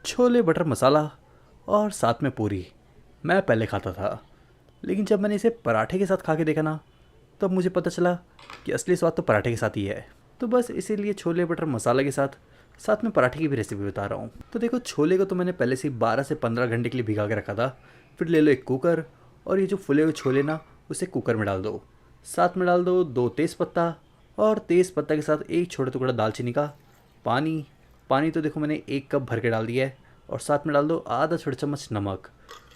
Chole butter मसाला और साथ में पूरी मैं पहले खाता था, लेकिन जब मैंने इसे पराठे के साथ खा के देखा ना, तब मुझे पता चला कि असली स्वाद तो पराठे के साथ ही है। तो बस इसीलिए छोले बटर मसाला के साथ साथ में पराठे की भी रेसिपी बता रहा हूँ। तो देखो, छोले को तो मैंने पहले से 12 से 15 घंटे के लिए भिगा के रखा था। फिर ले लो एक कुकर, और ये जो फुले हुए छोले ना, उसे कुकर में डाल दो। साथ में डाल दो 2 तेज़पत्ता, और तेज़पत्ता के साथ एक छोटा टुकड़ा दालचीनी का। पानी पानी तो देखो मैंने 1 कप भर के डाल दिया है, और साथ में डाल दो आधा छोटा चम्मच नमक।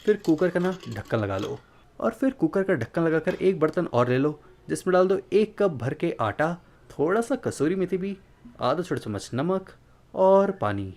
फिर कुकर का ना ढक्कन लगा लो, और फिर कुकर का ढक्कन लगाकर एक बर्तन और ले लो, जिसमें डाल दो 1 कप भर के आटा, थोड़ा सा कसूरी मेथी भी, आधा छोटा चम्मच नमक और पानी।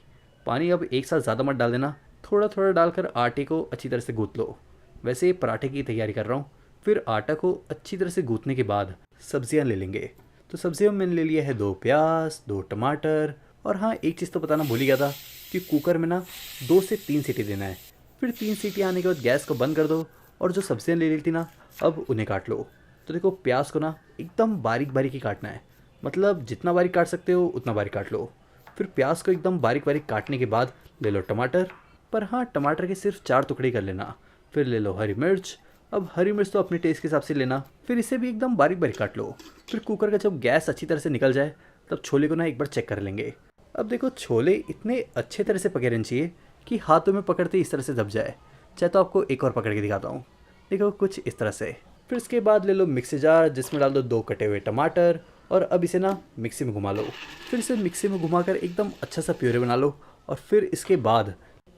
पानी अब एक साथ ज़्यादा मत डाल देना, थोड़ा थोड़ा डालकर आटे को अच्छी तरह से गूँथ लो। वैसे ये पराठे की तैयारी कर रहा हूँ। फिर आटा को अच्छी तरह से गूँथने के बाद सब्जियाँ ले लेंगे। तो सब्जियों में मैंने ले लिया है 2 प्याज, 2 टमाटर, और हाँ, एक चीज़ तो बताना भूल ही गया था कि कुकर में ना 2 से 3 सीटी देना है। फिर 3 सीटी आने के बाद गैस को बंद कर दो, और जो सब्जियाँ ले ली थी ना, अब उन्हें काट लो। तो देखो, प्याज को ना एकदम बारीक बारीक ही काटना है, मतलब जितना बारीक काट सकते हो उतना बारीक काट लो। फिर प्याज को एकदम बारीक बारीक काटने के बाद ले लो टमाटर, पर हाँ, टमाटर के सिर्फ 4 टुकड़े कर लेना। फिर ले लो हरी मिर्च। अब हरी मिर्च तो अपने टेस्ट के हिसाब से लेना। फिर इसे भी एकदम बारीक बारीक काट लो। फिर कुकर का जब गैस अच्छी तरह से निकल जाए, तब छोले को ना एक बार चेक कर लेंगे। अब देखो, छोले इतने अच्छे तरह से पके रहने चाहिए कि हाथों में पकड़ते इस तरह से दब जाए। चाहे तो आपको एक और पकड़ के दिखाता हूँ। देखो, कुछ इस तरह से। फिर इसके बाद ले लो मिक्सी जार, जिसमें डाल दो 2 कटे हुए टमाटर, और अब इसे ना मिक्सी में घुमा लो। फिर इसे मिक्सी में घुमाकर एकदम अच्छा सा प्यूरे बना लो। और फिर इसके बाद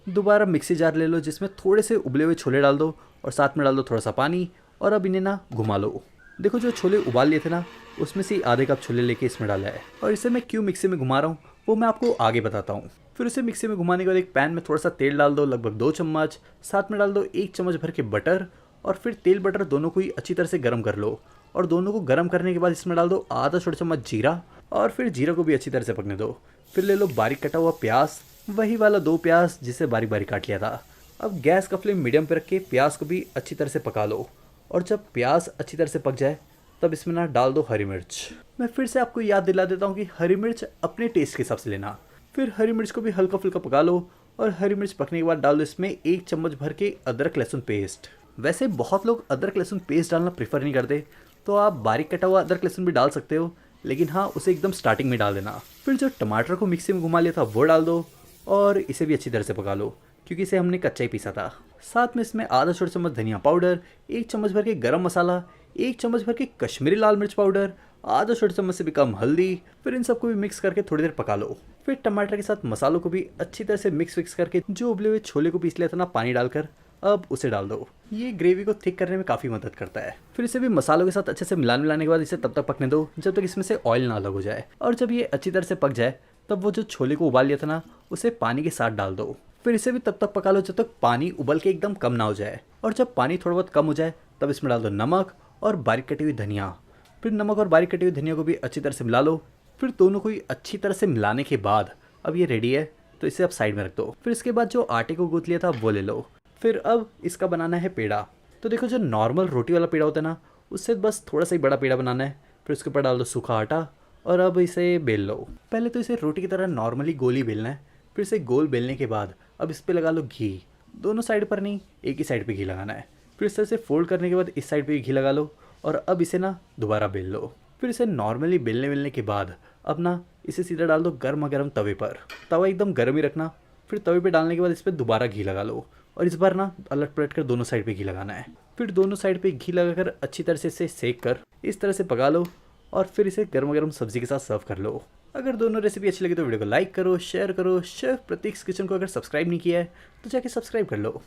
दोबारा मिक्सी जार ले लो, जिसमें थोड़े से उबले हुए छोले डाल दो, और साथ में डाल दो थोड़ा सा पानी, और अब इन्हें ना घुमा लो। देखो, जो छोले उबाल लिए थे ना, उसमें से आधे कप छोले लेके इसमें डाला है, और इसे मैं क्यों मिक्सी में घुमा रहा हूँ वो मैं आपको आगे बताता हूँ। फिर इसे मिक्सी में घुमाने के बाद एक पैन में थोड़ा सा तेल डाल दो, लगभग 2 चम्मच। साथ में डाल दो 1 चम्मच भर के बटर, और फिर तेल बटर दोनों को ही अच्छी तरह से गर्म कर लो। और दोनों को गर्म करने के बाद इसमें डाल दो आधा छोटा चम्मच जीरा, और फिर जीरा को भी अच्छी तरह से पकने दो। फिर ले लो बारीक कटा हुआ प्याज, वही वाला 2 प्याज जिसे बारीक बारीक काट लिया था। अब गैस का फ्लेम मीडियम पर रख के प्याज को भी अच्छी तरह से पका लो। और जब प्याज अच्छी तरह से पक जाए, तब इसमें ना डाल दो हरी मिर्च। मैं फिर से आपको याद दिला देता हूँ कि हरी मिर्च अपने टेस्ट के हिसाब से लेना। फिर हरी मिर्च को भी हल्का फुल्का पका लो, और हरी मिर्च पकने के बाद डाल दो इसमें 1 चम्मच भर के अदरक लहसुन पेस्ट। वैसे बहुत लोग अदरक लहसुन पेस्ट डालना प्रेफर नहीं करते, तो आप बारीक कटा हुआ अदरक लहसुन भी डाल सकते हो, लेकिन हाँ, उसे एकदम स्टार्टिंग में डाल देना। फिर जो टमाटर को मिक्सी में घुमा लिया था वो डाल दो, और इसे भी अच्छी तरह से पका लो, क्योंकि इसे हमने कच्चा ही पीसा था। साथ में इसमें आधा छोटा चम्मच धनिया पाउडर, 1 चम्मच भर के गरम मसाला, 1 चम्मच भर के कश्मीरी लाल मिर्च पाउडर, आधा छोटा चम्मच से भी कम हल्दी। फिर इन सबको भी मिक्स करके थोड़ी देर पका लो। फिर टमाटर के साथ मसालों को भी अच्छी तरह से मिक्स करके जो उबले हुए छोले को पीस लिया था ना पानी डालकर, अब उसे डाल दो। ये ग्रेवी को थिक करने में काफ़ी मदद करता है। फिर इसे भी मसालों के साथ अच्छे से मिलाने के बाद इसे तब तक पकने दो जब तक इसमें से ऑयल ना अलग हो जाए। और जब ये अच्छी तरह से पक जाए, तब वो जो छोले को उबाल लिया था ना, उसे पानी के साथ डाल दो। फिर इसे भी तब तक पका लो जब तक पानी उबल के एकदम कम ना हो जाए। और जब पानी थोड़ा बहुत कम हो जाए, तब इसमें डाल दो नमक और बारीक कटी हुई धनिया। फिर नमक और बारीक कटी हुई धनिया को भी अच्छी तरह से मिला लो। फिर दोनों को ही अच्छी तरह से मिलाने के बाद अब ये रेडी है, तो इसे अब साइड में रख दो। फिर इसके बाद जो आटे को गूंथ लिया था वो ले लो। फिर अब इसका बनाना है पेड़ा। तो देखो, जो नॉर्मल रोटी वाला पेड़ा होता है ना, उससे बस थोड़ा सा ही बड़ा पेड़ा बनाना है। फिर उसके ऊपर डाल दो सूखा आटा, और अब इसे बेल लो। पहले तो इसे रोटी की तरह नॉर्मली गोल ही बेलना है। फिर इसे गोल बेलने के बाद अब इस पर लगा लो घी। दोनों साइड पर नहीं, एक ही साइड पे घी लगाना है। फिर इस तरह से फोल्ड करने के बाद इस साइड पे भी घी लगा लो, और अब इसे ना दोबारा बेल लो। फिर इसे नॉर्मली बेलने के बाद अब ना इसे सीधा डाल दो गर्मा गर्म तवे पर। तवा एकदम गर्म ही रखना। फिर तवे पे डालने के बाद इस पर दोबारा घी लगा लो, और इस बार ना पलट पलट कर दोनों साइड पे घी लगाना है। फिर दोनों साइड पे घी लगाकर अच्छी तरह से इसे सेक कर इस तरह से पका लो, और फिर इसे गर्मा गर्म सब्जी के साथ सर्व कर लो। अगर दोनों रेसिपी अच्छी लगी तो वीडियो को लाइक करो, शेयर करो। शेफ प्रतीक्स किचन को अगर सब्सक्राइब नहीं किया है तो जाके सब्सक्राइब कर लो।